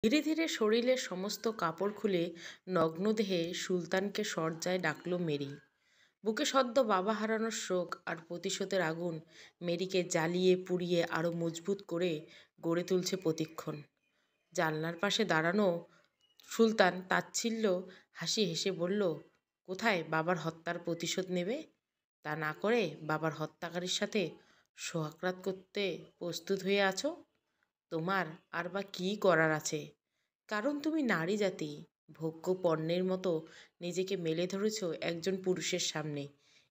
ধীরে ধীরে শরীরের সমস্ত কাপড় খুলে নগ্নদেহে সুলতানকে শয্যায় ডাকল মেরি। বুকে সদ্য বাবা হারানোর শোক আর প্রতিশোধের আগুন মেরিকে জ্বালিয়ে পুড়িয়ে আরো মজবুত করে গড়ে তুলছে প্রতিক্ষণ। জানলার পাশে দাঁড়ানো সুলতান তাচ্ছিল্য হাসি হেসে বলল, কোথায় বাবার হত্যার প্রতিশোধ নেবে? তা না করে বাবার হত্যাকারীর সাথে সোহাগরাত করতে প্রস্তুত হয়ে আছো? তোমার আর বা কী করার আছে? কারণ তুমি নারী জাতি, ভোগ্য পণ্যের মতো নিজেকে মেলে ধরেছ একজন পুরুষের সামনে।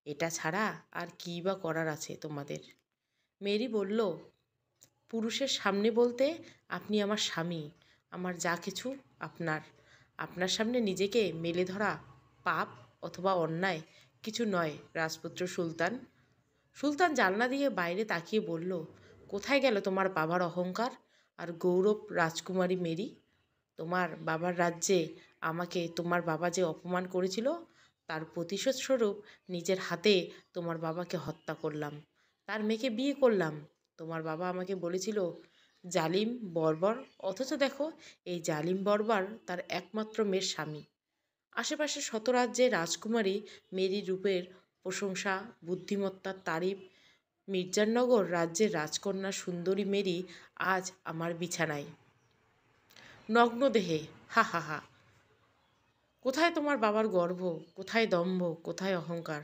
এটা ছাড়া আর কী বা করার আছে তোমাদের? মেরি বলল, পুরুষের সামনে বলতে আপনি আমার স্বামী, আমার যা কিছু আপনার। আপনার সামনে নিজেকে মেলে ধরা পাপ অথবা অন্যায় কিছু নয় রাজপুত্র সুলতান। সুলতান জানলা দিয়ে বাইরে তাকিয়ে বলল, কোথায় গেল তোমার বাবার অহংকার আর গৌরব রাজকুমারী মেরি? তোমার বাবার রাজ্যে আমাকে তোমার বাবা যে অপমান করেছিল তার প্রতিশোধ স্বরূপ নিজের হাতে তোমার বাবাকে হত্যা করলাম, তার মেয়েকে বিয়ে করলাম। তোমার বাবা আমাকে বলেছিল জালিম বর্বর, অথচ দেখো এই জালিম বর্বর তার একমাত্র মেয়ের স্বামী। আশেপাশে শত রাজ্যের রাজকুমারী মেরির রূপের প্রশংসা, বুদ্ধিমত্তার তারিফ। মির্জারনগর রাজ্যের রাজকন্যা সুন্দরী মেরি আজ আমার বিছানায় নগ্ন দেহে। হা হা হা। কোথায় তোমার বাবার গর্ব, কোথায় দম্ভ, কোথায় অহংকার?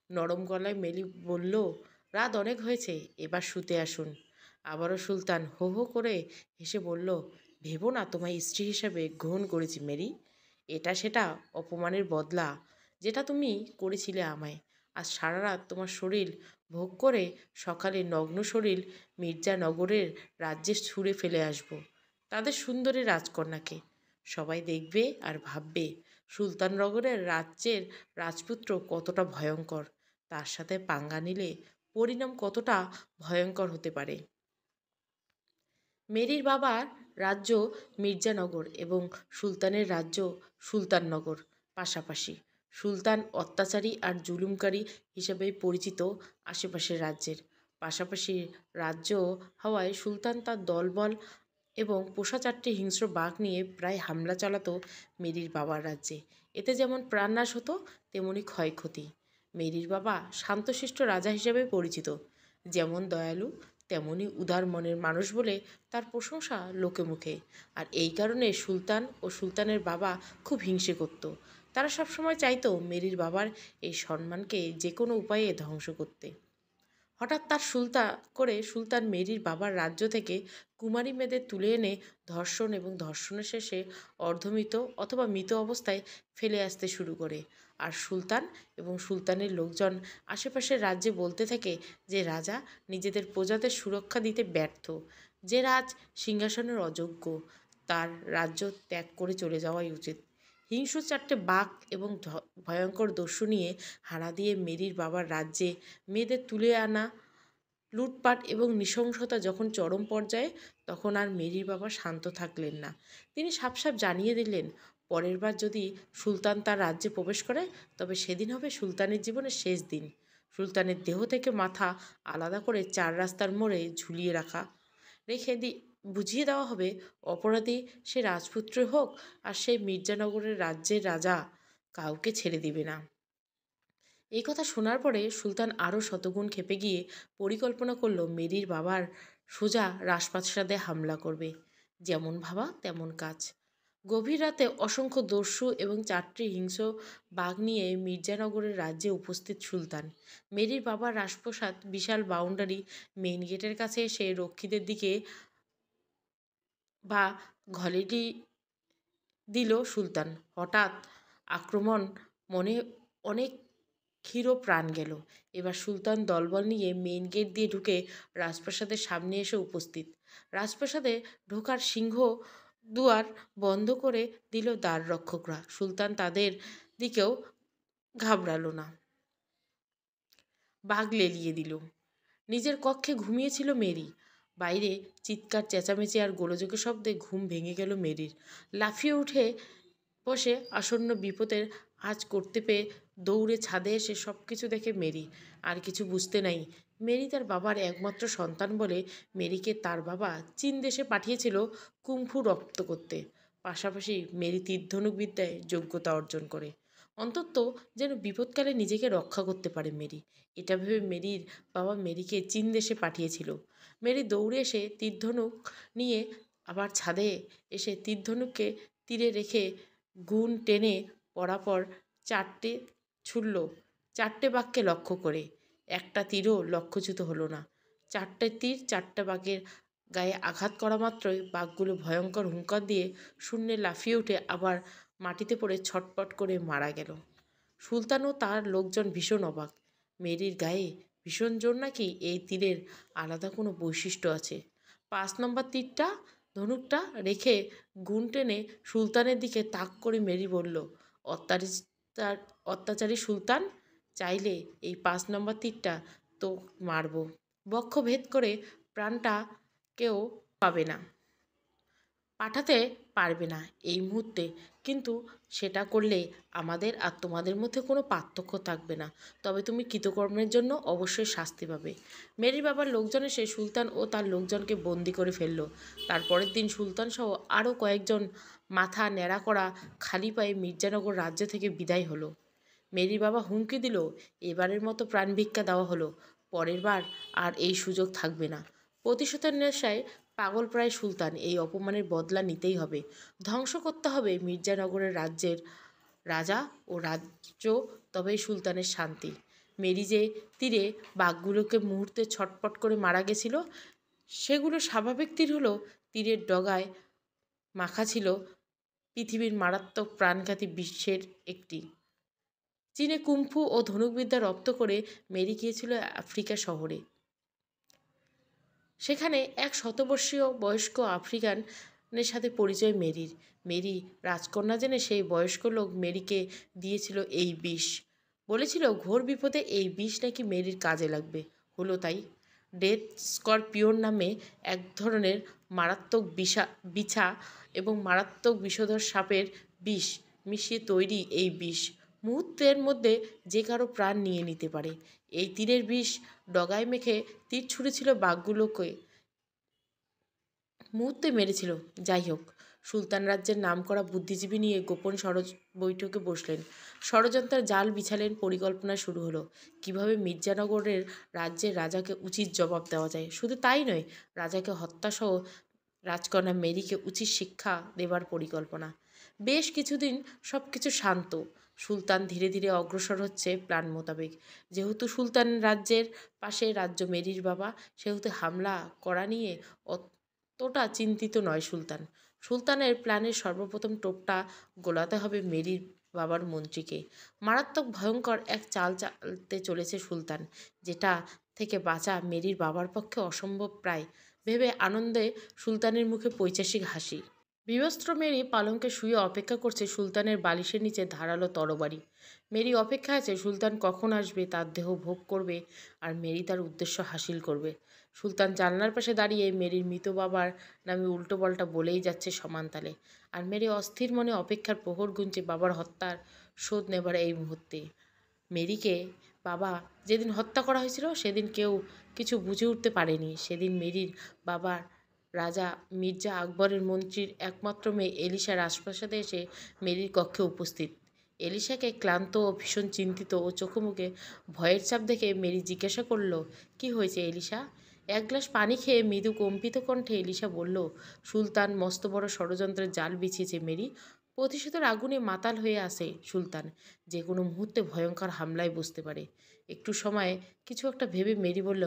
নরম গলায় মেলি বলল, রাত অনেক হয়েছে, এবার শুতে আসুন। আবারও সুলতান হো হো করে হেসে বলল, ভেবো না তোমায় স্ত্রী হিসেবে গ্রহণ করেছি মেরি। এটা সেটা অপমানের বদলা যেটা তুমি করেছিলে আমায়। আজ সারা রাত তোমার শরীর ভোগ করে সকালে নগ্ন শরীর মির্জানগরের রাজ্যে ছুঁড়ে ফেলে আসবো তাদের সুন্দরী রাজকন্যাকে। সবাই দেখবে আর ভাববে সুলতাননগরের রাজ্যের রাজপুত্র কতটা ভয়ঙ্কর, তার সাথে পাঙ্গা নিলে পরিণাম কতটা ভয়ঙ্কর হতে পারে। মেরির বাবার রাজ্য মির্জানগর এবং সুলতানের রাজ্য সুলতাননগর পাশাপাশি। সুলতান অত্যাচারী আর জুলুমকারী হিসেবেই পরিচিত আশেপাশের রাজ্যের। পাশাপাশি রাজ্য হওয়ায় সুলতান তার দলবল এবং পোষা 4টি হিংস্র বাঘ নিয়ে প্রায় হামলা চালাতো মেরির বাবার রাজ্যে। এতে যেমন প্রাণনাশ হতো তেমনি ক্ষয়ক্ষতি। মেরির বাবা শান্তশিষ্ট রাজা হিসেবে পরিচিত, যেমন দয়ালু তেমনি উদার মনের মানুষ বলে তার প্রশংসা লোকে মুখে। আর এই কারণে সুলতান ও সুলতানের বাবা খুব হিংসে করত। তারা সবসময় চাইতো মেরির বাবার এই সম্মানকে যে কোনো উপায়ে ধ্বংস করতে। হঠাৎ তার সুলতান মেরির বাবার রাজ্য থেকে কুমারী মেয়েদের তুলে এনে ধর্ষণ এবং ধর্ষণের শেষে অর্ধমৃত অথবা মৃত অবস্থায় ফেলে আসতে শুরু করে। আর সুলতান এবং সুলতানের লোকজন আশেপাশের রাজ্যে বলতে থাকে যে রাজা নিজেদের প্রজাদের সুরক্ষা দিতে ব্যর্থ, যে রাজ সিংহাসনের অযোগ্য, তার রাজ্য ত্যাগ করে চলে যাওয়াই উচিত। হিংস্র 4টে বাঘ এবং ভয়ঙ্কর দস্যু নিয়ে হানা দিয়ে মেরির বাবার রাজ্যে মেয়েদের তুলে আনা, লুটপাট এবং নৃশংসতা যখন চরম পর্যায়ে, তখন আর মেরির বাবা শান্ত থাকলেন না। তিনি সাফ সাফ জানিয়ে দিলেন, পরের বার যদি সুলতান তার রাজ্যে প্রবেশ করে তবে সেদিন হবে সুলতানের জীবনের শেষ দিন। সুলতানের দেহ থেকে মাথা আলাদা করে 4 রাস্তার মোড়ে ঝুলিয়ে রেখে বুঝিয়ে দেওয়া হবে, অপরাধী সে রাজপুত্র হোক আর সেই মির্জানগরের রাজ্যের রাজা কাউকে ছেড়ে দিবে না। এই কথা শোনার পরে সুলতান আরও শতগুণ ক্ষেপে গিয়ে পরিকল্পনা করল মেরির বাবার সোজা রাজপ্রাসাদে হামলা করবে। যেমন ভাবা তেমন কাজ। গভীর রাতে অসংখ্য দস্যু এবং 4টি হিংস্র বাঘ নিয়ে মির্জানগরের রাজ্যে উপস্থিত সুলতান। মেরির বাবার রাজপ্রাসাদ বিশাল বাউন্ডারি মেইন গেটের কাছে এসে রক্ষীদের দিকে বা ঘলেটি দিল সুলতান। হঠাৎ আক্রমণ মনে অনেক ক্ষীর প্রাণ গেল। এবার সুলতান দলবল নিয়ে মেইন গেট দিয়ে ঢুকে রাজপ্রাসাদের সামনে এসে উপস্থিত। রাজপ্রাসাদে ঢোকার সিংহ দুয়ার বন্ধ করে দিল দ্বাররক্ষকরা। সুলতান তাদের দিকেও ঘাবড়ালো না, বাঘ লেলিয়ে দিল। নিজের কক্ষে ঘুমিয়েছিল মেরি। বাইরে চিৎকার চেঁচামেচি আর গোলযোগের শব্দে ঘুম ভেঙে গেল মেরির। লাফিয়ে উঠে বসে আসন্ন বিপদের আজ করতে পেয়ে দৌড়ে ছাদে এসে সব কিছু দেখে মেরি। আর কিছু বুঝতে নাই মেরি তার বাবার একমাত্র সন্তান বলে মেরিকে তার বাবা চীন দেশে পাঠিয়েছিল কুংফু রপ্ত করতে। পাশাপাশি মেরি তীরধনুক বিদ্যায় যোগ্যতা অর্জন করে, অন্তত যেন বিপদকালে নিজেকে রক্ষা করতে পারে মেরি। এটা ভেবে মেরির বাবা মেরিকে চীন দেশে পাঠিয়েছিল। মেরি দৌড়ে এসে তীরধনুক নিয়ে আবার ছাদে এসে তীরধনুককে তীরে রেখে গুণ টেনে পরাপর 4টে ছুড়ল, 4টে বাঘকে লক্ষ্য করে। একটা তীরও লক্ষ্যচ্যুত হলো না। 4টে তীর 4টে বাঘের গায়ে আঘাত করা মাত্রই বাঘগুলো ভয়ঙ্কর হুঙ্কার দিয়ে শূন্যে লাফিয়ে উঠে আবার মাটিতে পড়ে ছটপট করে মারা গেল। সুলতান ও তার লোকজন ভীষণ অবাক। মেরির গায়ে ভীষণ জোর নাকি এই তীরের আলাদা কোনো বৈশিষ্ট্য আছে? 5 নম্বর তীরটা ধনুকটা রেখে গুণ টেনে সুলতানের দিকে তাক করে মেরি বলল, অত্যাচারী সুলতান, চাইলে এই 5 নম্বর তীরটা তো মারব, বক্ষ ভেদ করে প্রাণটা কেউ পাবে না, পাঠাতে পারবে না এই মুহূর্তে, কিন্তু সেটা করলে আমাদের আর তোমাদের মধ্যে কোনো পার্থক্য থাকবে না। তবে তুমি কৃতকর্মের জন্য অবশ্যই শাস্তি পাবে। মেরির বাবার লোকজন এসে সুলতান ও তার লোকজনকে বন্দি করে ফেলল। তারপরের দিন সুলতান সহ আরও কয়েকজন মাথা ন্যাড়া করা খালি পায়ে মির্জানগর রাজ্য থেকে বিদায় হলো। মেরির বাবা হুমকি দিল, এবারের মতো প্রাণ ভিক্ষা দেওয়া হলো, পরের বার আর এই সুযোগ থাকবে না। প্রতিশোধের নেশায় পাগল প্রায় সুলতান এই অপমানের বদলা নিতেই হবে। ধ্বংস করতে হবে মির্জানগরের রাজ্যের রাজা ও রাজ্য, তবেই সুলতানের শান্তি। মেরি যে তীরে বাঘগুলোকে মুহূর্তে ছটপট করে মারা গেছিল, সেগুলো স্বাভাবিক তীর হলো, তীরের ডগায় মাখা ছিল পৃথিবীর মারাত্মক প্রাণঘাতী বিশ্বের একটি। চীনে কুংফু ও ধনুকবিদ্যা রপ্ত করে মেরি গিয়েছিল আফ্রিকা শহরে। সেখানে এক শতবর্ষীয় বয়স্ক আফ্রিকানের সাথে পরিচয় মেরির। মেরি রাজকন্যা জেনে সেই বয়স্ক লোক মেরিকে দিয়েছিল এই বিষ। বলেছিল ঘোর বিপদে এই বিষ নাকি মেরির কাজে লাগবে। হলো তাই। ডেথ স্করপিয়ন নামে এক ধরনের মারাত্মক বিছা এবং মারাত্মক বিষধর সাপের বিষ মিশিয়ে তৈরি এই বিষ মুহূর্তের মধ্যে যে কারো প্রাণ নিয়ে নিতে পারে। এই তীরের বিষ ডগায় মেখে তীর ছুঁড়েছিল বাঘগুলোকে, মুহূর্তে মেরেছিল। যাই হোক, সুলতান রাজ্যের নামকরা বুদ্ধিজীবী নিয়ে গোপন বৈঠকে বসলেন, ষড়যন্ত্রের জাল বিছালেন, পরিকল্পনা শুরু হলো কিভাবে মির্জানগরের রাজ্যের রাজাকে উচিত জবাব দেওয়া যায়। শুধু তাই নয়, রাজাকে হত্যাসহ রাজকন্যা মেরিকে উচিত শিক্ষা দেবার পরিকল্পনা। বেশ কিছুদিন সব কিছু শান্ত। সুলতান ধীরে ধীরে অগ্রসর হচ্ছে প্ল্যান মোতাবেক। যেহেতু সুলতান রাজ্যের পাশে রাজ্য মেরির বাবা, সেহেতু হামলা করা নিয়ে অতটা চিন্তিত নয় সুলতান। সুলতানের প্ল্যানের সর্বপ্রথম টোপটা গোলাতে হবে মেরির বাবার মন্ত্রীকে। মারাত্মক ভয়ঙ্কর এক চাল চালতে চলেছে সুলতান, যেটা থেকে বাঁচা মেরির বাবার পক্ষে অসম্ভব প্রায় ভেবে আনন্দে সুলতানের মুখে পৈশাসিক হাসি। বিবস্ত্র মেরি পালঙ্কে শুয়ে অপেক্ষা করছে সুলতানের বালিশের নিচে ধারালো তরবারি। মেরি অপেক্ষা আছে সুলতান কখন আসবে, তার দেহ ভোগ করবে আর মেরি তার উদ্দেশ্য হাসিল করবে। সুলতান জানলার পাশে দাঁড়িয়ে মেরির মৃত বাবার নামে উল্টোপাল্টা বলেই যাচ্ছে সমান তালে, আর মেরি অস্থির মনে অপেক্ষার প্রহর গুনছে বাবার হত্যার শোধ নেবার এই মুহূর্তে। মেরিকে বাবা যেদিন হত্যা করা হয়েছিল সেদিন কেউ কিছু বুঝে উঠতে পারেনি। সেদিন মেরির বাবার রাজা মির্জা আকবরের মন্ত্রীর একমাত্র মেয়ে এলিশা রাজপ্রাসাদে এসে মেরির কক্ষে উপস্থিত। এলিশাকে ক্লান্ত ও ভীষণ চিন্তিত ও চোখে মুখে ভয়ের ছাপ দেখে মেরি জিজ্ঞাসা করল, কি হয়েছে এলিশা? এক গ্লাস পানি খেয়ে মৃদু কম্পিত কণ্ঠে এলিশা বলল, সুলতান মস্ত বড় ষড়যন্ত্রের জাল বিছিয়েছে মেরি। প্রতিশোধের আগুনে মাতাল হয়ে আসে সুলতান, যে কোনো মুহূর্তে ভয়ঙ্কর হামলায় বসতে পারে। একটু সময় কিছু একটা ভেবে মেরি বলল,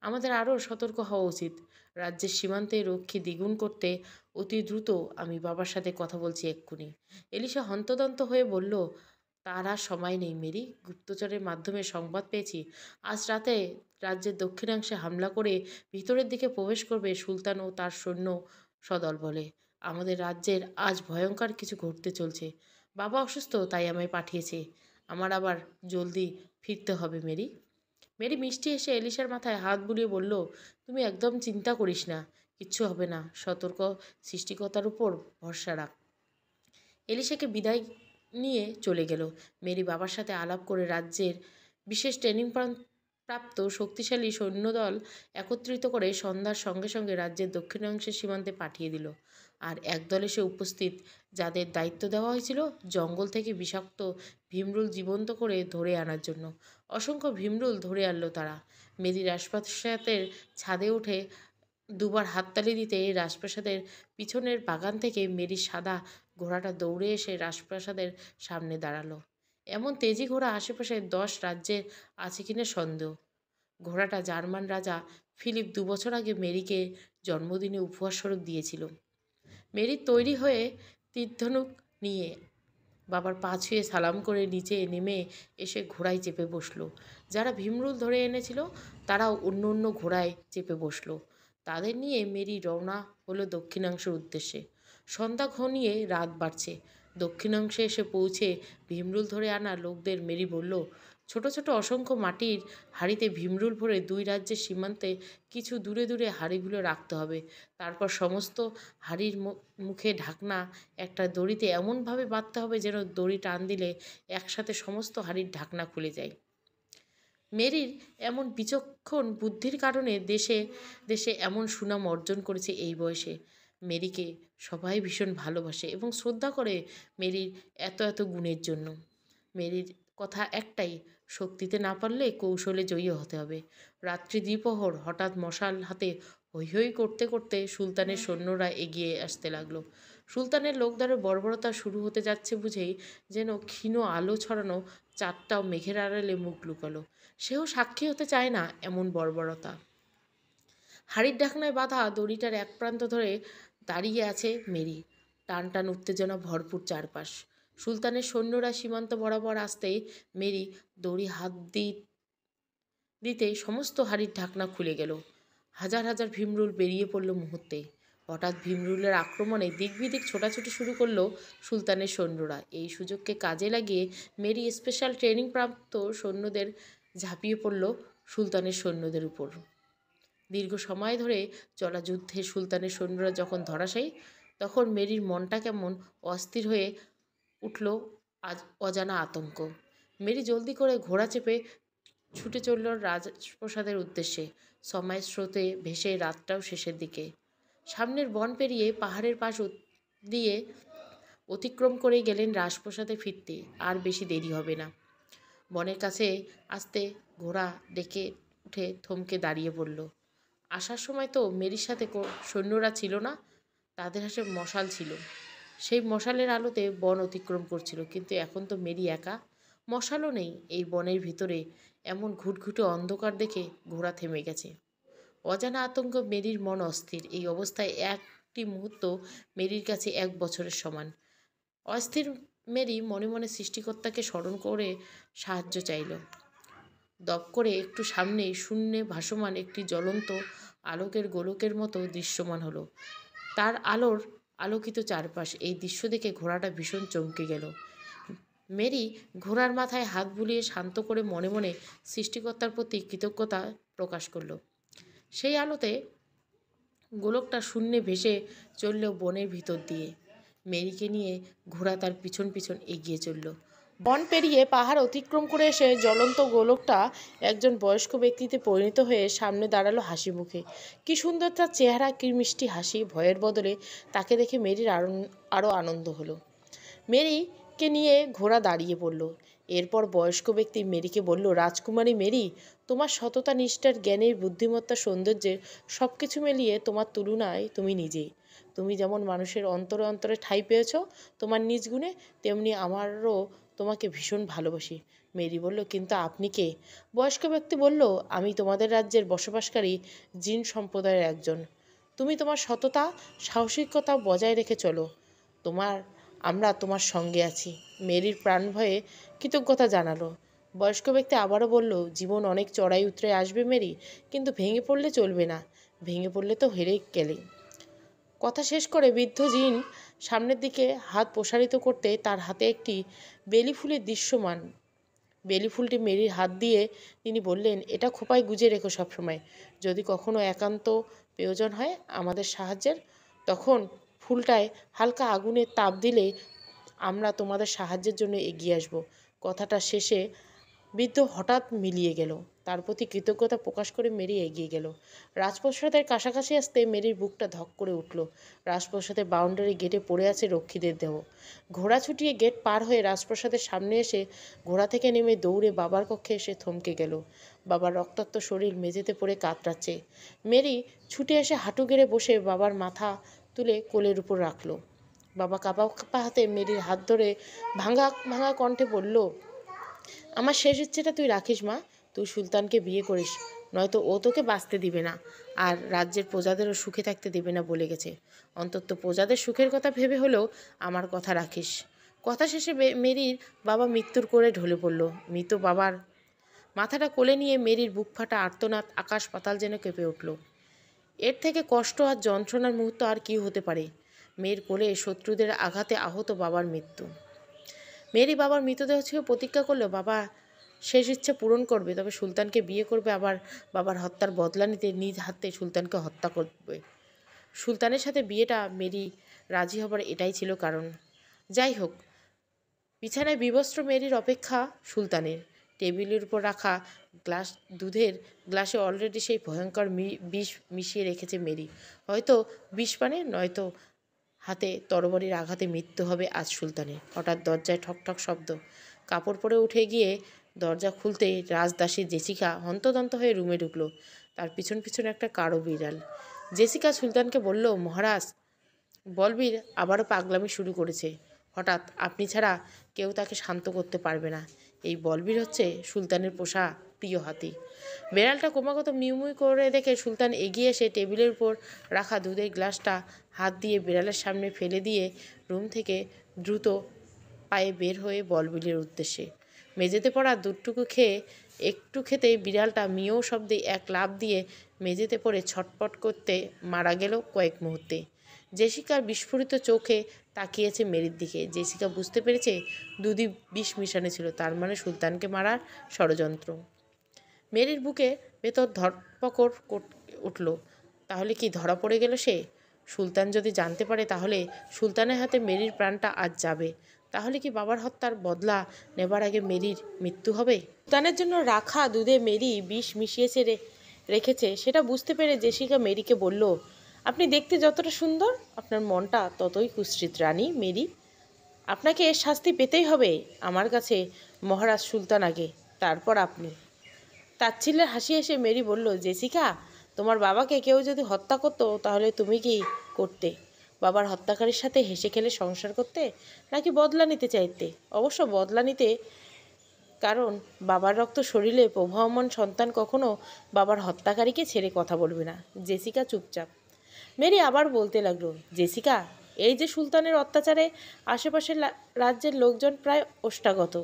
আমাদের আরও সতর্ক হওয়া উচিত। রাজ্যের সীমান্তে রক্ষী দ্বিগুণ করতে অতি দ্রুত আমি বাবার সাথে কথা বলছি এক্ষুনি। এলিশা হন্তদন্ত হয়ে বলল, তার আর সময় নেই মেরি। গুপ্তচরের মাধ্যমে সংবাদ পেয়েছি আজ রাতে রাজ্যের দক্ষিণাংশে হামলা করে ভিতরের দিকে প্রবেশ করবে সুলতান ও তার সৈন্য সদল বলে। আমাদের রাজ্যের আজ ভয়ঙ্কর কিছু ঘটতে চলছে। বাবা অসুস্থ, তাই আমায় পাঠিয়েছে। আমার আবার জলদি ফিরতে হবে মেরি। মেরি মিষ্টি এসে এলিশার মাথায় হাত বুলিয়ে বলল, তুমি একদম চিন্তা করিস না, কিচ্ছু হবে না। সতর্ক সৃষ্টিকর্তার উপর ভরসা রাখ। এলিশাকে বিদায় নিয়ে চলে গেল। মেরি বাবার সাথে আলাপ করে রাজ্যের বিশেষ ট্রেনিং প্রাপ্ত শক্তিশালী সৈন্যদল একত্রিত করে সন্ধ্যার সঙ্গে সঙ্গে রাজ্যের দক্ষিণাংশের সীমান্তে পাঠিয়ে দিল। আর একদল এসে উপস্থিত, যাদের দায়িত্ব দেওয়া হয়েছিল জঙ্গল থেকে বিষাক্ত ভীমরুল জীবন্ত করে ধরে আনার জন্য। অসংখ্য ভীমরুল ধরে আনলো তারা। মেরি রাজপ্রাসাদের ছাদে উঠে দুবার হাততালি দিতে রাজপ্রাসাদের পিছনের বাগান থেকে মেরির সাদা ঘোড়াটা দৌড়ে এসে রাজপ্রাসাদের সামনে দাঁড়ালো। এমন তেজি ঘোড়া আশেপাশে 10 রাজ্যের আছে কিনা সন্দেহ। ঘোড়াটা জার্মান রাজা ফিলিপ 2 বছর আগে মেরিকে জন্মদিনে উপহারস্বরূপ দিয়েছিল। মেরি তৈরি হয়ে তীরধনুক নিয়ে বাবার পা ছুঁয়ে সালাম করে নিচে নেমে এসে ঘোড়ায় চেপে বসলো। যারা ভীমরুল ধরে এনেছিল তারাও অন্য অন্য ঘোড়ায় চেপে বসলো। তাদের নিয়ে মেরি রওনা হলো দক্ষিণাংশের উদ্দেশ্যে। সন্ধ্যা ঘনিয়ে রাত বাড়ছে। দক্ষিণাংশে এসে পৌঁছে ভীমরুল ধরে আনা লোকদের মেরি বলল, ছোট ছোট অসংখ্য মাটির হাঁড়িতে ভীমরুল ভরে 2 রাজ্যের সীমান্তে কিছু দূরে দূরে হাঁড়িগুলো রাখতে হবে। তারপর সমস্ত হাঁড়ির মুখে ঢাকনা একটা দড়িতে এমনভাবে বাঁধতে হবে যেন দড়ি টান দিলে একসাথে সমস্ত হাঁড়ির ঢাকনা খুলে যায়। মেরির এমন বিচক্ষণ বুদ্ধির কারণে দেশে দেশে এমন সুনাম অর্জন করেছে এই বয়সে। মেরিকে সবাই ভীষণ ভালোবাসে এবং শ্রদ্ধা করে মেরির এত এত গুণের জন্য। মেরির কথা একটাই, শক্তিতে না পারলে কৌশলে জয়ী হতে হবে। রাত্রি দ্বিপ্রহর হঠাৎ মশাল হাতে হৈ হৈ করতে করতে সুলতানের সৈন্যরা এগিয়ে আসতে লাগলো। সুলতানের লোকদারের বর্বরতা শুরু হতে যাচ্ছে বুঝেই যেন ক্ষীণ আলো ছড়ানো চাঁদটাও মেঘের আড়ালে মুখ লুকালো। সেও সাক্ষী হতে চায় না এমন বর্বরতা। হাড়ির ঢাকনায় বাঁধা দড়িটার এক প্রান্ত ধরে দাঁড়িয়ে আছে মেরি। টান টান উত্তেজনা ভরপুর চারপাশ। সুলতানের সৈন্যরা সীমান্ত বরাবর আসতেই মেরি দড়ি হাত দিতেই সমস্ত হাড়ির ঢাকনা খুলে গেল। হাজার হাজার ভীমরুল বেরিয়ে পড়ল মুহূর্তে। হঠাৎ ভীমরুলের আক্রমণে দিক বিদিক ছোটাছুটি শুরু করলো সুলতানের সৈন্যরা। এই সুযোগকে কাজে লাগিয়ে মেরি স্পেশাল ট্রেনিং প্রাপ্ত সৈন্যদের ঝাঁপিয়ে পড়ল সুলতানের সৈন্যদের উপর। দীর্ঘ সময় ধরে চলা যুদ্ধে সুলতানের সৈন্যরা যখন ধরাশায়ী, তখন মেরির মনটা কেমন অস্থির হয়ে উঠল অজানা আতঙ্ক। মেরি জলদি করে ঘোড়া চেপে ছুটে চলল রাজপ্রাসাদের উদ্দেশ্যে। সময়ের স্রোতে ভেসে রাতটাও শেষের দিকে। সামনের বন পেরিয়ে পাহাড়ের পাশ দিয়ে অতিক্রম করে গেলেন রাজপ্রাসাদে ফিরতে। আর বেশি দেরি হবে না। বনের কাছে আসতে ঘোড়া ডেকে উঠে থমকে দাঁড়িয়ে পড়ল। আসার সময় তো মেরির সাথে সৈন্যরা ছিল না, তাদের হাতে মশাল ছিল। সেই মশালের আলোতে বন অতিক্রম করছিল, কিন্তু এখন তো মেরি একা, মশালও নেই এই বনের ভিতরে। এমন ঘুটঘুটে অন্ধকার দেখে ঘোড়া থেমে গেছে। অজানা আতঙ্ক মেরির মন অস্থির। এই অবস্থায় একটি মুহূর্ত মেরির কাছে 1 বছরের সমান। অস্থির মেরি মনে মনে সৃষ্টিকর্তাকে স্মরণ করে সাহায্য চাইল। দপ করে একটু সামনেই শূন্যে ভাসমান একটি জ্বলন্ত আলোকের গোলকের মতো দৃশ্যমান হলো। তার আলোর আলোকিত চারপাশ। এই দৃশ্য দেখে ঘোড়াটা ভীষণ চমকে গেল। মেরি ঘোড়ার মাথায় হাত বুলিয়ে শান্ত করে মনে মনে সৃষ্টিকর্তার প্রতি কৃতজ্ঞতা প্রকাশ করল। সেই আলোতে গোলকটা শূন্যে ভেসে চলল বনের ভিতর দিয়ে। মেরিকে নিয়ে ঘোড়া তার পিছন পিছন এগিয়ে চলল। বন পেরিয়ে পাহাড় অতিক্রম করে এসে জ্বলন্ত গোলকটা একজন বয়স্ক ব্যক্তিতে পরিণত হয়ে সামনে দাঁড়ালো হাসি মুখে। কি সুন্দর তার চেহারা, কি মিষ্টি হাসি! ভয়ের বদলে তাকে দেখে মেরির আরও আনন্দ হলো। মেরিকে নিয়ে ঘোড়া দাঁড়িয়ে পড়ল। এরপর বয়স্ক ব্যক্তি মেরিকে বলল, রাজকুমারী মেরি, তোমার সততা, নিষ্ঠার, জ্ঞানের, বুদ্ধিমত্তা, সৌন্দর্যের সব কিছু মিলিয়ে তোমার তুলনায় তুমি নিজেই। তুমি যেমন মানুষের অন্তরে অন্তরে ঠাঁই পেয়েছ তোমার নিজ গুণে, তেমনি আমারও তোমাকে ভীষণ ভালোবাসি। মেরি বলল, কিন্তু আপনি কে? বয়স্ক ব্যক্তি বলল, আমি তোমাদের রাজ্যের বসবাসকারী জিন সম্প্রদায়ের একজন। তুমি তোমার সততা, সাহসিকতা বজায় রেখে চলো। আমরা তোমার সঙ্গে আছি। মেরির প্রাণ ভয়ে কৃতজ্ঞতা জানালো। বয়স্ক ব্যক্তি আবারও বলল, জীবন অনেক চড়াই উতরে আসবে মেরি, কিন্তু ভেঙে পড়লে চলবে না। ভেঙে পড়লে তো হেরে গেলে। কথা শেষ করে বৃদ্ধ জিন সামনের দিকে হাত প্রসারিত করতে তার হাতে একটি বেলি ফুলের দৃশ্যমান। বেলি ফুলটি মেরির হাত দিয়ে তিনি বললেন, এটা খোঁপায় গুজে রেখো সবসময়। যদি কখনো একান্ত প্রয়োজন হয় আমাদের সাহায্যের, তখন ফুলটায় হালকা আগুনের তাপ দিলে আমরা তোমাদের সাহায্যের জন্য এগিয়ে আসব। কথাটা শেষে বৃদ্ধ হঠাৎ মিলিয়ে গেল। তার প্রতি কৃতজ্ঞতা প্রকাশ করে মেরি এগিয়ে গেল। রাজপ্রাসাদের কাছাকাছি আসতে মেরির বুকটা ধক করে উঠল। রাজপ্রাসাদের বাউন্ডারি গেটে পড়ে আছে রক্ষীদের দেহ। ঘোড়া ছুটিয়ে গেট পার হয়ে রাজপ্রাসাদের সামনে এসে ঘোড়া থেকে নেমে দৌড়ে বাবার কক্ষে এসে থমকে গেল। বাবার রক্তাক্ত শরীর মেঝেতে পড়ে কাতরাচ্ছে। মেরি ছুটে এসে হাঁটু গেড়ে বসে বাবার মাথা তুলে কোলের উপর রাখল। বাবা কাঁপা কাঁপা হাতে মেরির হাত ধরে ভাঙা ভাঙা কণ্ঠে বলল, আমার শেষ ইচ্ছেটা তুই রাখিস মা। তুই সুলতানকে বিয়ে করিস, নয়তো ও তোকে বাঁচতে দিবে না, আর রাজ্যের প্রজাদেরও সুখে থাকতে দেবে না বলে গেছে। অন্তত প্রজাদের সুখের কথা ভেবে হলেও আমার কথা রাখিস। কথা শেষে মেরির বাবা মৃত্যুর করে ঢলে পড়ল। মৃত বাবার মাথাটা কোলে নিয়ে মেরির বুক ফাটা আর্তনাদ আকাশ পাতাল যেন কেঁপে উঠল। এর থেকে কষ্ট আর যন্ত্রণার মুহূর্ত আর কি হতে পারে? মেয়ের কোলে শত্রুদের আঘাতে আহত বাবার মৃত্যু। মেরি বাবার মৃতদেহ ছুঁয়ে প্রতিজ্ঞা করলো বাবা শেষ ইচ্ছে পূরণ করবে, তবে সুলতানকে বিয়ে করবে, আবার বাবার হত্যার বদলা নিতে নিজ হাতে সুলতানকে হত্যা করবে। সুলতানের সাথে বিয়েটা মেরি রাজি হবার এটাই ছিল কারণ। যাই হোক, বিছানায় বিবস্ত্র মেরির অপেক্ষা সুলতানের। টেবিলের উপর রাখা দুধের গ্লাসে অলরেডি সেই ভয়ঙ্কর বিষ মিশিয়ে রেখেছে মেরি। হয়তো বিষ পানে, নয়তো হাতে তরবারির আঘাতে মৃত্যু হবে আজ সুলতানের। হঠাৎ দরজায় ঠকঠক শব্দ। কাপড় পরে উঠে গিয়ে দরজা খুলতে রাজদাসী জেসিকা হন্তদন্ত হয়ে রুমে ঢুকলো। তার পিছন পিছন একটা কালো বিড়াল। জেসিকা সুলতানকে বলল, মহারাজ, বলবীর আবারও পাগলামি শুরু করেছে। হঠাৎ আপনি ছাড়া কেউ তাকে শান্ত করতে পারবে না। এই বলবীর হচ্ছে সুলতানের পোষা প্রিয় হাতি। বেড়ালটা ক্রমাগত মিউমিউ করে দেখে সুলতান এগিয়ে এসে টেবিলের উপর রাখা দুধের গ্লাসটা হাত দিয়ে বিড়ালের সামনে ফেলে দিয়ে রুম থেকে দ্রুত পায়ে বের হয়ে বলবিলের উদ্দেশ্যে। মেঝেতে পড়া দুধটুকু খেয়ে একটু খেতেই বিড়ালটা মিও শব্দে এক লাফ দিয়ে মেঝেতে পড়ে ছটপট করতে মারা গেল কয়েক মুহূর্তে। জেসিকার বিস্ফোরিত চোখে তাকিয়েছে মেরির দিকে। জেসিকা বুঝতে পেরেছে দুধই বিষ মিশানো ছিল, তার মানে সুলতানকে মারার ষড়যন্ত্র। মেরির বুকে ভেতর ধরপকড় উঠল। তাহলে কি ধরা পড়ে গেল সে? সুলতান যদি জানতে পারে তাহলে সুলতানের হাতে মেরির প্রাণটা আজ যাবে। তাহলে কি বাবার হত্যার বদলা নেবার আগে মেরির মৃত্যু হবে? সুলতানের জন্য রাখা দুধে মেরি বিষ মিশিয়েছে রেখেছে সেটা বুঝতে পেরে জেসিকা মেরিকে বলল, আপনি দেখতে যতটা সুন্দর, আপনার মনটা ততই কুৎসিত রানী মেরি। আপনাকে এর শাস্তি পেতেই হবে। আমার কাছে মহারাজ সুলতান আগে, তারপর আপনি। তাচ্ছিল্যের হাসি এসে মেরি বলল, জেসিকা, তোমার বাবাকে কেউ যদি হত্যা করতো তাহলে তুমি কি করতে? বাবার হত্যাকারীর সাথে হেসে খেলে সংসার করতে, নাকি বদলা নিতে চাইতে? অবশ্য বদলা নিতে, কারণ বাবার রক্ত শরীরে প্রবাহমান সন্তান কখনো বাবার হত্যাকারীকে ছেড়ে কথা বলবে না। জেসিকা চুপচাপ। মেরি আবার বলতে লাগলো, জেসিকা, এই যে সুলতানের অত্যাচারে আশেপাশের রাজ্যের লোকজন প্রায় ওষ্ঠাগত,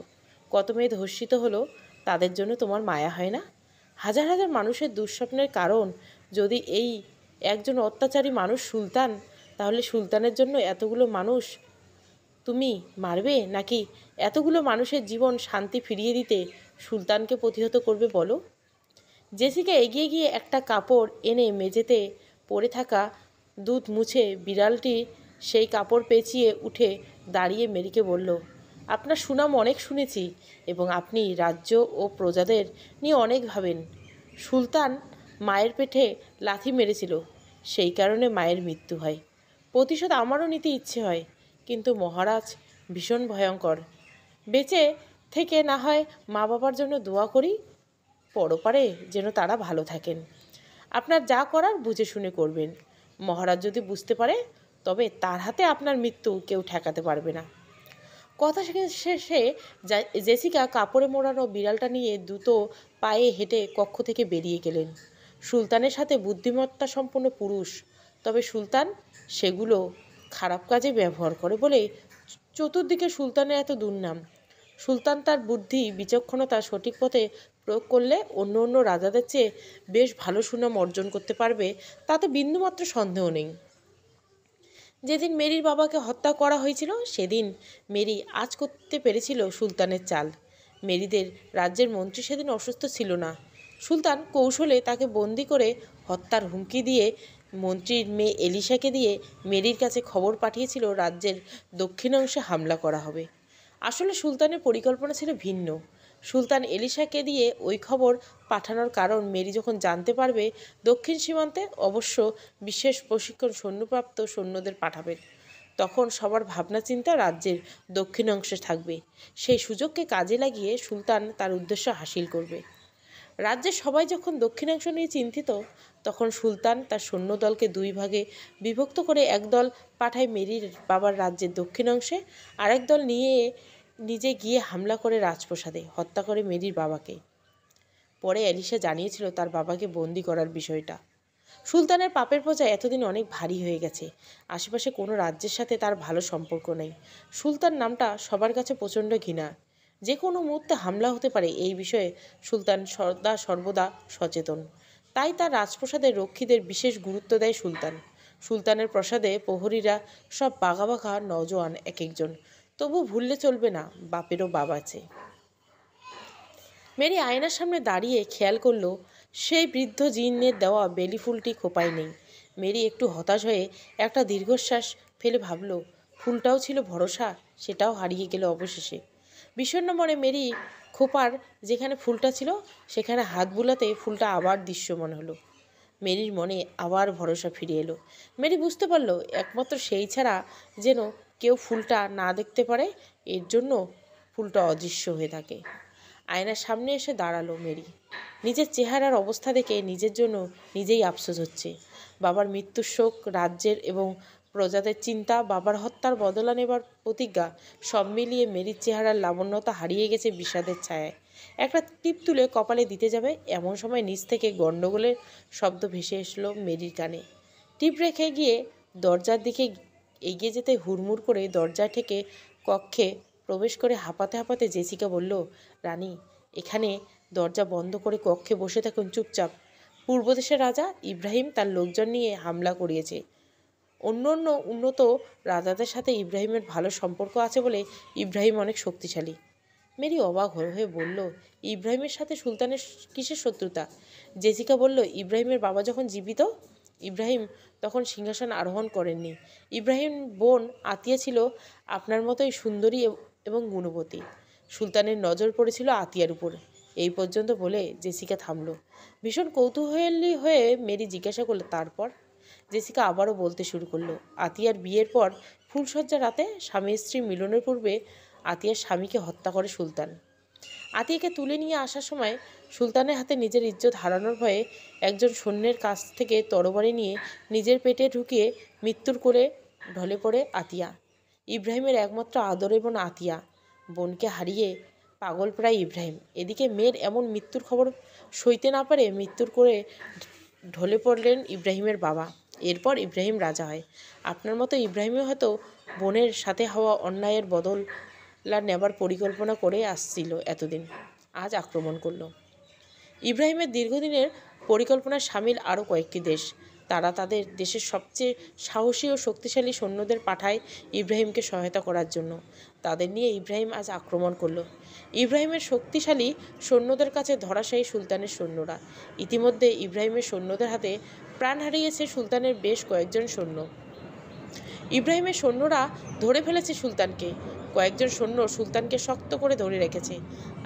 কত মেয়ে ধর্ষিত হলো, তাদের জন্য তোমার মায়া হয় না? হাজার হাজার মানুষের দুঃস্বপ্নের কারণ যদি এই একজন অত্যাচারী মানুষ সুলতান, তাহলে সুলতানের জন্য এতগুলো মানুষ তুমি মারবে, নাকি এতগুলো মানুষের জীবন শান্তি ফিরিয়ে দিতে সুলতানকে প্রতিহত করবে বলো? জেসিকা এগিয়ে গিয়ে একটা কাপড় এনে মেঝেতে পড়ে থাকা দুধ মুছে বিড়ালটি সেই কাপড় পেঁচিয়ে উঠে দাঁড়িয়ে মেরিকে বলল, আপনার সুনাম অনেক শুনেছি এবং আপনি রাজ্য ও প্রজাদের নিয়ে অনেক ভাবেন। সুলতান মায়ের পেটে লাথি মেরেছিল, সেই কারণে মায়ের মৃত্যু হয়। প্রতিশোধ আমারও নিতে ইচ্ছে হয়, কিন্তু মহারাজ ভীষণ ভয়ঙ্কর। বেঁচে থেকে না হয় মা বাবার জন্য দোয়া করি, পরপারে যেন তারা ভালো থাকেন। আপনার যা করার বুঝে শুনে করবেন। মহারাজ যদি বুঝতে পারে, তবে তার হাতে আপনার মৃত্যু কেউ ঠেকাতে পারবে না। কথা শেষে জেসিকা কাপড়ে মোড়ানো বিড়ালটা নিয়ে দ্রুত পায়ে হেঁটে কক্ষ থেকে বেরিয়ে গেলেন। সুলতানের সাথে বুদ্ধিমত্তা সম্পন্ন পুরুষ, তবে সুলতান সেগুলো খারাপ কাজে ব্যবহার করে বলে চতুর্দিকে সুলতানের এত দুর্নাম। সুলতান তার বুদ্ধি বিচক্ষণতা সঠিক পথে প্রয়োগ করলে অন্য অন্য রাজাদের চেয়ে বেশ ভালো সুনাম অর্জন করতে পারবে, তাতে বিন্দুমাত্র সন্দেহ নেই। যেদিন মেরির বাবাকে হত্যা করা হয়েছিল সেদিন মেরি আজ করতে পেরেছিল সুলতানের চাল। মেরিদের রাজ্যের মন্ত্রী সেদিন অসুস্থ ছিল না। সুলতান কৌশলে তাকে বন্দি করে হত্যার হুমকি দিয়ে মন্ত্রীর মেয়ে এলিশাকে দিয়ে মেরির কাছে খবর পাঠিয়েছিল রাজ্যের দক্ষিণাংশে হামলা করা হবে। আসলে সুলতানের পরিকল্পনা ছিল ভিন্ন। সুলতান এলিশাকে দিয়ে ওই খবর পাঠানোর কারণ মেরি যখন জানতে পারবে দক্ষিণ সীমান্তে অবশ্য বিশেষ প্রশিক্ষণ সৈন্যপ্রাপ্ত সৈন্যদের পাঠাবেন, তখন সবার ভাবনা চিন্তা রাজ্যের দক্ষিণ অংশে থাকবে। সেই সুযোগকে কাজে লাগিয়ে সুলতান তার উদ্দেশ্য হাসিল করবে। রাজ্যের সবাই যখন দক্ষিণাংশ নিয়ে চিন্তিত, তখন সুলতান তার সৈন্যদলকে দুই ভাগে বিভক্ত করে একদল পাঠায় মেরির বাবার রাজ্যের দক্ষিণ অংশে, আরেক দল নিজে গিয়ে হামলা করে রাজপ্রাসাদে হত্যা করে মেরির বাবাকে। পরে এলিশা জানিয়েছিল তার বাবাকে বন্দি করার বিষয়টা। সুলতানের পাপের বোঝা এতদিন অনেক ভারী হয়ে গেছে। আশেপাশে কোনো রাজ্যের সাথে তার ভালো সম্পর্ক নেই। সুলতান নামটা সবার কাছে প্রচণ্ড ঘৃণা। যে কোনো মুহূর্তে হামলা হতে পারে এই বিষয়ে সুলতান সর্বদা সচেতন। তাই তার রাজপ্রাসাদের রক্ষীদের বিশেষ গুরুত্ব দেয় সুলতান। সুলতানের প্রসাদে প্রহরীরা সব বাঘা বাঘা নওজোয়ান এক একজন। তবু ভুললে চলবে না, বাপেরও বাবা আছে। মেরি আয়নার সামনে দাঁড়িয়ে খেয়াল করলো সেই বৃদ্ধ জিনের দেওয়া বেলি ফুলটি খোপায় নেই। মেরি একটু হতাশ হয়ে একটা দীর্ঘশ্বাস ফেলে ভাবল, ফুলটাও ছিল ভরসা, সেটাও হারিয়ে গেল অবশেষে। বিষণ্ণ মনে মেরি খোপার যেখানে ফুলটা ছিল সেখানে হাত বুলাতে ফুলটা আবার দৃশ্যমান হলো। মেরির মনে আবার ভরসা ফিরে এলো। মেরি বুঝতে পারল একমাত্র সেই ছাড়া যেন কেউ ফুলটা না দেখতে পারে, এর জন্য ফুলটা অদৃশ্য হয়ে থাকে। আয়নার সামনে এসে দাঁড়ালো মেরি। নিজের চেহারার অবস্থা দেখে নিজের জন্য নিজেই আফসোস হচ্ছে। বাবার মৃত্যুর শোক, রাজ্যের এবং প্রজাদের চিন্তা, বাবার হত্যার বদলা নেবার প্রতিজ্ঞা, সব মিলিয়ে মেরির চেহারার লাবণ্যতা হারিয়ে গেছে বিষাদের ছায়ায়। একটা টিপ তুলে কপালে দিতে যাবে এমন সময় নিচ থেকে গণ্ডগোলের শব্দ ভেসে এসলো মেরির কানে। টিপ রেখে গিয়ে দরজার দিকে এগিয়ে যেতে হুড়মুড় করে দরজা থেকে কক্ষে প্রবেশ করে হাঁপাতে হাঁপাতে জেসিকা বলল, রানী, এখানে দরজা বন্ধ করে কক্ষে বসে থাকুন চুপচাপ। পূর্বদেশের রাজা ইব্রাহিম তার লোকজন নিয়ে হামলা করিয়েছে। উন্নত রাজাদের সাথে ইব্রাহিমের ভালো সম্পর্ক আছে বলে ইব্রাহিম অনেক শক্তিশালী। মেরি অবাক হয়ে বলল, ইব্রাহিমের সাথে সুলতানের কিসের শত্রুতা? জেসিকা বলল, ইব্রাহিমের বাবা যখন জীবিত, ইব্রাহিম তখন সিংহাসন আরোহণ করেননি। ইব্রাহিম বোন আতিয়া ছিল আপনার মতোই সুন্দরী এবং গুণবতী। সুলতানের নজর পড়েছিল আতিয়ার উপর। এই পর্যন্ত বলে জেসিকা থামল। ভীষণ কৌতূহলী হয়ে মেরি জিজ্ঞাসা করলো, তারপর? জেসিকা আবারও বলতে শুরু করলো, আতিয়ার বিয়ের পর ফুলসজ্জা রাতে স্বামী স্ত্রী মিলনের পূর্বে আতিয়ার স্বামীকে হত্যা করে সুলতান। আতিয়াকে তুলে নিয়ে আসার সময় সুলতানের হাতে নিজের ইজ্জত হারানোর ভয়ে একজন সৈন্যের কাছ থেকে তরবারি নিয়ে নিজের পেটে ঢুকিয়ে মৃত্যুর কোলে ঢলে পড়ে আতিয়া। ইব্রাহিমের একমাত্র আদরের বোন আতিয়া। বোনকে হারিয়ে পাগল প্রায় ইব্রাহিম। এদিকে মেয়ের এমন মৃত্যুর খবর সইতে না পারে মৃত্যুর কোলে ঢলে পড়লেন ইব্রাহিমের বাবা। এরপর ইব্রাহিম রাজা হয়। আপনার মতো ইব্রাহিমও হয়তো বোনের সাথে হওয়া অন্যায়ের বদলা নেবার পরিকল্পনা করে আসছিল এতদিন। আজ আক্রমণ করল। ইব্রাহিমের দীর্ঘদিনের পরিকল্পনায় সামিল আরও কয়েকটি দেশ। তারা তাদের দেশের সবচেয়ে সাহসী ও শক্তিশালী সৈন্যদের পাঠায় ইব্রাহিমকে সহায়তা করার জন্য। তাদের নিয়ে ইব্রাহিম আজ আক্রমণ করল। ইব্রাহিমের শক্তিশালী সৈন্যদের কাছে ধরাশায়ী সুলতানের সৈন্যরা। ইতিমধ্যে ইব্রাহিমের সৈন্যদের হাতে প্রাণ হারিয়েছে সুলতানের বেশ কয়েকজন সৈন্য। ইব্রাহিমের সৈন্যরা ধরে ফেলেছে সুলতানকে। কয়েকজন সৈন্য সুলতানকে শক্ত করে ধরে রেখেছে,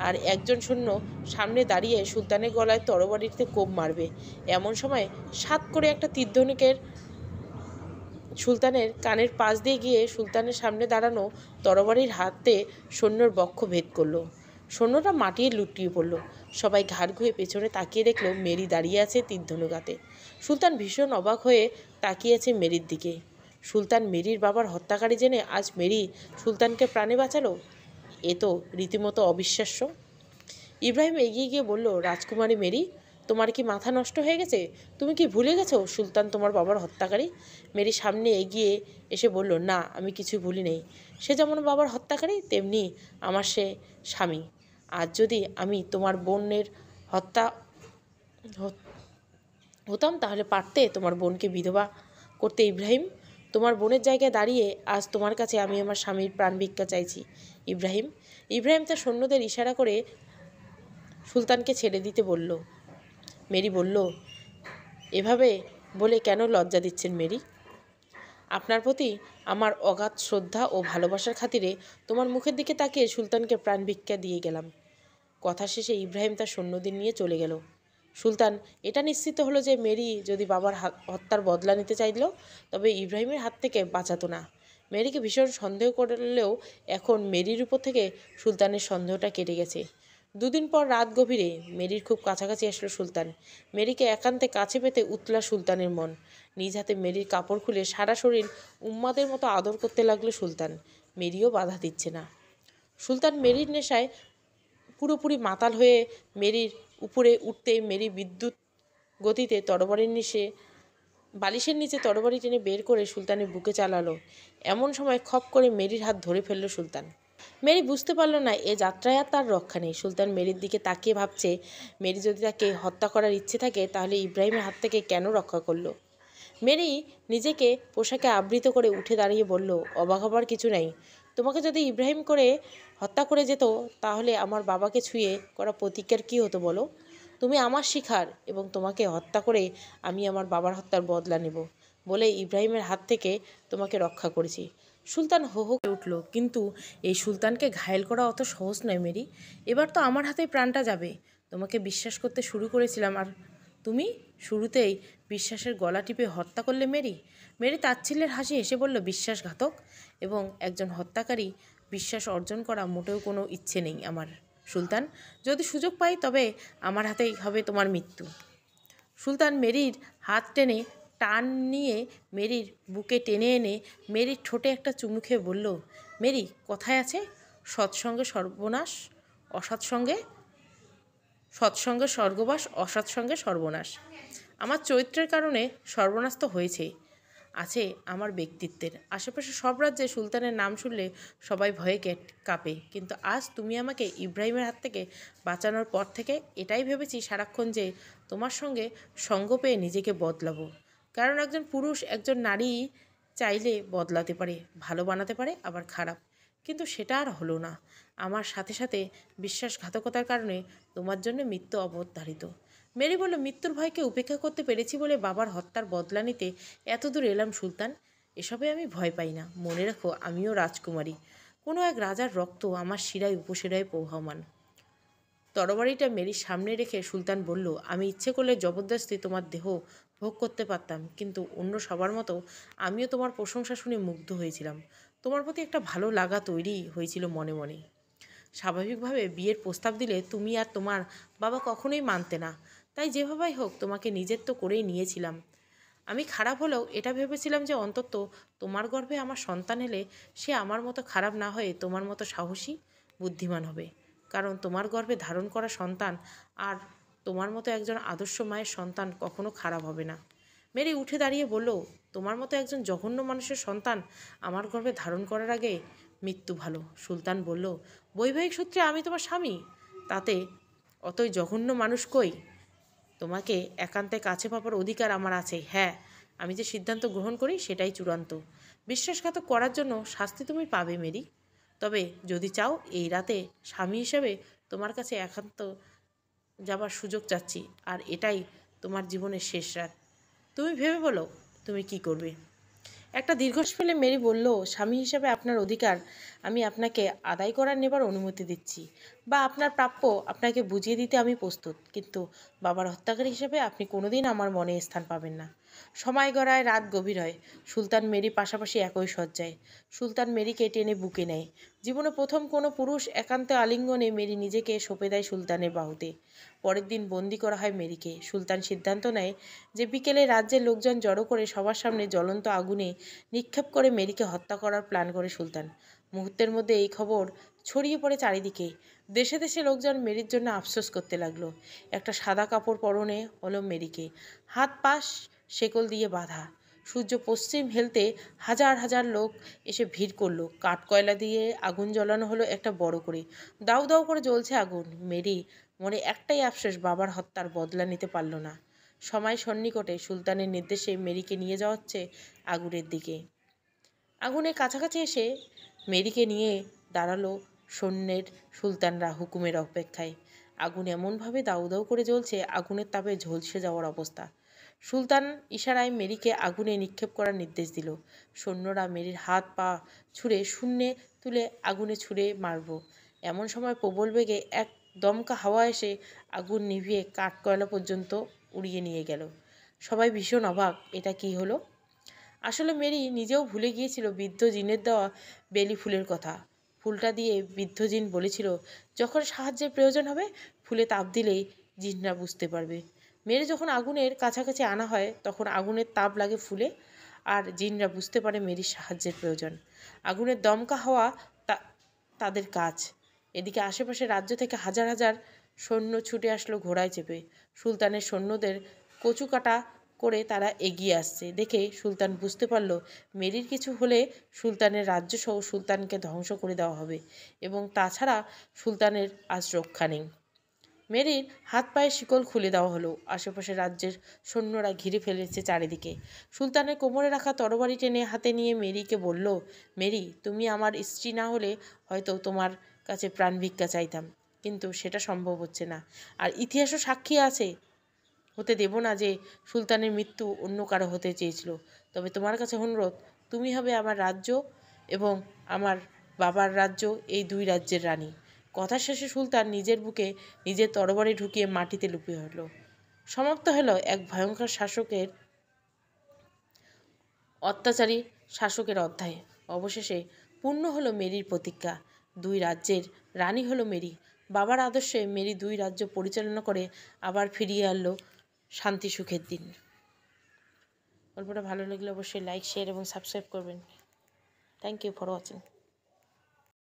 আর একজন সৈন্য সামনে দাঁড়িয়ে সুলতানের গলায় তরবারিতে কোপ মারবে। এমন সময় সাত করে একটা তীরধনুকের সুলতানের কানের পাশ দিয়ে গিয়ে সুলতানের সামনে দাঁড়ানো তরবারির হাতে সৈন্যর বক্ষ ভেদ করল। সৈন্যরা মাটিয়ে লুটিয়ে পড়ল। সবাই ঘাড় ঘুরে পেছনে তাকিয়ে দেখল মেরি দাঁড়িয়ে আছে তীরধনুকাতে। সুলতান ভীষণ অবাক হয়ে তাকিয়েছে মেরির দিকে। সুলতান মেরির বাবার হত্যাকারী জেনে আজ মেরি সুলতানকে প্রাণে বাঁচালো, এ তো রীতিমতো অবিশ্বাস্য। ইব্রাহিম এগিয়ে গিয়ে বলল, রাজকুমারী মেরি, তোমার কি মাথা নষ্ট হয়ে গেছে? তুমি কি ভুলে গেছো সুলতান তোমার বাবার হত্যাকারী? মেরি সামনে এগিয়ে এসে বলল, না, আমি কিছু ভুলি নেই। সে যেমন বাবার হত্যাকারী তেমনি আমার সে স্বামী। আজ যদি আমি তোমার বোনের হত্যা হতাম তাহলে পারতে তোমার বোনকে বিধবা করতে। ইব্রাহিম, তোমার বোনের জায়গায় দাঁড়িয়ে আজ তোমার কাছে আমি আমার স্বামীর প্রাণ ভিক্ষা চাইছি। ইব্রাহিম তার সৈন্যদের ইশারা করে সুলতানকে ছেড়ে দিতে বলল। মেরি বলল, এভাবে বলে কেন লজ্জা দিচ্ছেন মেরি? আপনার প্রতি আমার অগাধ শ্রদ্ধা ও ভালোবাসার খাতিরে তোমার মুখের দিকে তাকিয়ে সুলতানকে প্রাণ ভিক্ষা দিয়ে গেলাম। কথা শেষে ইব্রাহিম তার সৈন্যদের নিয়ে চলে গেল। সুলতান এটা নিশ্চিত হলো যে মেরি যদি বাবার হত্যার বদলা নিতে চাইল তবে ইব্রাহিমের হাত থেকে বাঁচাতো না। মেরিকে ভীষণ সন্দেহ করলেও এখন মেরির উপর থেকে সুলতানের সন্দেহটা কেটে গেছে। দুদিন পর রাত গভীরে মেরির খুব কাছাকাছি আসলো সুলতান। মেরিকে একান্তে কাছে পেতে উতলা সুলতানের মন। নিজ হাতে মেরির কাপড় খুলে সারা শরীর উম্মাদের মতো আদর করতে লাগলো সুলতান। মেরিও বাধা দিচ্ছে না। সুলতান মেরির নেশায় পুরোপুরি মাতাল হয়ে মেরির উপরে উঠতেই মেরি বিদ্যুৎ গতিতে বালিশের নিচে তরবারি টেনে বের করে সুলতানের বুকে চালালো। এমন সময় খপ করে মেরির হাত ধরে ফেলল সুলতান। মেরি বুঝতে পারল না এ যাত্রায় আর তার রক্ষা নেই। সুলতান মেরির দিকে তাকিয়ে ভাবছে, মেরি যদি তাকে হত্যা করার ইচ্ছে থাকে তাহলে ইব্রাহিমের হাত থেকে কেন রক্ষা করলো। মেরি নিজেকে পোশাকে আবৃত করে উঠে দাঁড়িয়ে বলল, অবাক হবার কিছু নাই। তোমাকে যদি ইব্রাহিম হত্যা করে যেত তাহলে আমার বাবাকে ছুঁয়ে করা প্রতিজ্ঞার কী হতো বলো। তুমি আমার শিখার এবং তোমাকে হত্যা করে আমি আমার বাবার হত্যার বদলা নেব বলে ইব্রাহিমের হাত থেকে তোমাকে রক্ষা করেছি। সুলতান হো হো করে উঠল, কিন্তু এই সুলতানকে ঘায়েল করা অত সহজ নয় মেরি। এবার তো আমার হাতেই প্রাণটা যাবে। তোমাকে বিশ্বাস করতে শুরু করেছিলাম আর তুমি শুরুতেই বিশ্বাসের গলা টিপে হত্যা করলে মেরি। মেরি তাচ্ছিল্যের হাসি হেসে বলল, বিশ্বাসঘাতক এবং একজন হত্যাকারী বিশ্বাস অর্জন করা মোটেও কোনো ইচ্ছে নেই আমার সুলতান। যদি সুযোগ পাই তবে আমার হাতেই হবে তোমার মৃত্যু। সুলতান মেরির হাত টেনে টান নিয়ে মেরির বুকে টেনে এনে মেরির ঠোঁটে একটা চুমু খেয়ে বলল, মেরি, কথায় আছে সৎসঙ্গে সর্বনাশ, সৎসঙ্গে স্বর্গবাস, অসৎসঙ্গে সর্বনাশ। আমার চরিত্রের কারণে সর্বনাশ তো হয়েছেই, আছে আমার ব্যক্তিত্বের। আশেপাশে সব রাজ্যে সুলতানের নাম শুনলে সবাই ভয়ে কাঁপে, কিন্তু আজ তুমি আমাকে ইব্রাহিমের হাত থেকে বাঁচানোর পর থেকে এটাই ভেবেছি সারাক্ষণ যে তোমার সঙ্গে সঙ্গ পেয়ে নিজেকে বদলাবো। কারণ একজন পুরুষ একজন নারী চাইলে বদলাতে পারে, ভালো বানাতে পারে, আবার খারাপ। কিন্তু সেটা আর হলো না। আমার সাথে সাথে বিশ্বাসঘাতকতার কারণে তোমার জন্য মৃত্যু অবধারিত। মেরি বলল, মৃত্যুর ভয়কে উপেক্ষা করতে পেরেছি বলে বাবার হত্যার বদলা নিতে এতদূর এলাম সুলতান। এসবে আমি ভয় পাই না। মনে রাখো, আমিও রাজকুমারী। কোনো এক রাজার রক্ত আমার শিরায় উপশিরায় প্রবাহমান। তরবারিটা মেরির সামনে রেখে সুলতান বলল, আমি ইচ্ছে করলে জবরদস্তি তোমার দেহ ভোগ করতে পারতাম, কিন্তু অন্য সবার মতো আমিও তোমার প্রশংসা শুনে মুগ্ধ হয়েছিলাম। তোমার প্রতি একটা ভালো লাগা তৈরি হয়েছিল মনে মনে। স্বাভাবিকভাবে বিয়ের প্রস্তাব দিলে তুমি আর তোমার বাবা কখনোই মানতে না, তাই যেভাবেই হোক তোমাকে নিজের তো করেই নিয়েছিলাম। আমি খারাপ হলেও এটা ভেবেছিলাম যে অন্তত তোমার গর্ভে আমার সন্তান এলে সে আমার মতো খারাপ না হয়ে তোমার মতো সাহসী, বুদ্ধিমান হবে। কারণ তোমার গর্ভে ধারণ করা সন্তান আর তোমার মতো একজন আদর্শ মায়ের সন্তান কখনো খারাপ হবে না। মেরি উঠে দাঁড়িয়ে বলল, তোমার মতো একজন জঘন্য মানুষের সন্তান আমার গর্ভে ধারণ করার আগে মৃত্যু ভালো। সুলতান বলল, বৈবাহিক সূত্রে আমি তোমার স্বামী, তাতে অতই জঘন্য মানুষ কই। তোমাকে একান্তে কাছে পাবার অধিকার আমার আছে। হ্যাঁ, আমি যে সিদ্ধান্ত গ্রহণ করি সেটাই চূড়ান্ত। বিশ্বাসঘাতক করার জন্য শাস্তি তুমি পাবে মেরি। তবে যদি চাও, এই রাতে স্বামী হিসেবে তোমার কাছে একান্ত যাবার সুযোগ চাচ্ছি, আর এটাই তোমার জীবনের শেষ রাত। তুমি ভেবে বলো তুমি কি করবে। একটা দীর্ঘশ্বাস ফেলে মেরি বলল, স্বামী হিসেবে আপনার অধিকার আমি আপনাকে আদায় করার নেবার অনুমতি দিচ্ছি, বা আপনার প্রাপ্য আপনাকে বুঝিয়ে দিতে আমি প্রস্তুত, কিন্তু বাবার হত্যাকারী হিসেবে আপনি কোনোদিন আমার মনে স্থান পাবেন না। সময় গড়ায়, রাত গভীর হয়। সুলতান মেরি পাশাপাশি একই শয্যায়। সুলতান মেরিকে টেনে বুকে নেয়। জীবনে প্রথম কোনো পুরুষ একান্ত আলিঙ্গনে মেরি নিজেকে সঁপে দেয় সুলতানের বাহুতে। পরের দিন বন্দি করা হয় মেরিকে। সুলতান সিদ্ধান্ত নেয় যে বিকেলে রাজ্যের লোকজন জড়ো করে সবার সামনে জ্বলন্ত আগুনে নিক্ষেপ করে মেরিকে হত্যা করার প্ল্যান করে সুলতান। মুহূর্তের মধ্যে এই খবর ছড়িয়ে পড়ে চারিদিকে। দেশে দেশে লোকজন মেরির জন্য আফসোস করতে লাগলো। একটা সাদা কাপড় পরনে হলো মেরিকে, হাত পা শেকল দিয়ে বাঁধা। সূর্য পশ্চিম হেলতে হাজার হাজার লোক এসে ভিড় করলো। কাঠকয়লা দিয়ে আগুন জ্বালানো হলো একটা বড় করে। দাউ দাউ করে জ্বলছে আগুন। মেরি মনে একটাই আফসোস, বাবার হত্যার বদলা নিতে পারল না। সময় সন্নিকটে। সুলতানের নির্দেশে মেরিকে নিয়ে যাওয়া হচ্ছে আগুনের দিকে। আগুনের কাছাকাছি এসে মেরিকে নিয়ে দাঁড়ালো সৈন্যের সুলতানরা হুকুমের অপেক্ষায়। আগুন এমনভাবে দাউ দাউ করে জ্বলছে, আগুনের তাপে ঝলসে যাওয়ার অবস্থা। সুলতান ইশারায় মেরিকে আগুনে নিক্ষেপ করার নির্দেশ দিল। সৈন্যরা মেরির হাত পা ছুঁড়ে শূন্যে তুলে আগুনে ছুঁড়ে মারব। এমন সময় প্রবল বেগে এক দমকা হাওয়া এসে আগুন নিভিয়ে কাঠ কয়লা পর্যন্ত উড়িয়ে নিয়ে গেল। সবাই ভীষণ অবাক, এটা কি হলো? আসলে মেরি নিজেও ভুলে গিয়েছিল বৃদ্ধ জিনের দেওয়া বেলি ফুলের কথা। ফুলটা দিয়ে বৃদ্ধ জিন বলেছিল, যখন সাহায্যের প্রয়োজন হবে ফুলে তাপ দিলেই জিনরা বুঝতে পারবে। মেরি যখন আগুনের কাছাকাছি আনা হয় তখন আগুনের তাপ লাগে ফুলে, আর জিনরা বুঝতে পারে মেরির সাহায্যের প্রয়োজন। আগুনের দমকা হওয়া তাদের কাজ। এদিকে আশেপাশে রাজ্য থেকে হাজার হাজার সৈন্য ছুটে আসলো ঘোড়ায় চেপে। সুলতানের সৈন্যদের কচুকাটা করে তারা এগিয়ে আসছে দেখে সুলতান বুঝতে পারল, মেরির কিছু হলে সুলতানের রাজ্যসহ সুলতানকে ধ্বংস করে দেওয়া হবে, এবং তাছাড়া সুলতানের আজ রক্ষা নেই। মেরির হাত পায়ের শিকল খুলে দেওয়া হলো। আশেপাশে রাজ্যের সৈন্যরা ঘিরে ফেলেছে চারিদিকে। সুলতানের কোমরে রাখা তরবারি টেনে হাতে নিয়ে মেরিকে বলল, মেরি, তুমি আমার স্ত্রী না হলে হয়তো তোমার কাছে প্রাণ ভিক্ষা চাইতাম, কিন্তু সেটা সম্ভব হচ্ছে না। আর ইতিহাসও সাক্ষী আছে, হতে দেব না যে সুলতানের মৃত্যু অন্য কারো হতে চেয়েছিল। তবে তোমার কাছে অনুরোধ, তুমি হবে আমার রাজ্য এবং আমার বাবার রাজ্য, এই দুই রাজ্যের রানী। কথা শেষে সুলতান নিজের বুকে নিজের তরবারি ঢুকিয়ে মাটিতে লুপিয়ে হলো। সমাপ্ত হলো এক ভয়ঙ্কর অত্যাচারী শাসকের অধ্যায়। অবশেষে পূর্ণ হলো মেরির প্রতিজ্ঞা। দুই রাজ্যের রানী হলো মেরি। বাবার আদর্শে মেরি দুই রাজ্য পরিচালনা করে আবার ফিরিয়ে আনলো শান্তি সুখের দিন। গল্পটা ভালো লাগলে অবশ্যই লাইক, শেয়ার এবং সাবস্ক্রাইব করবেন। Thank you for watching.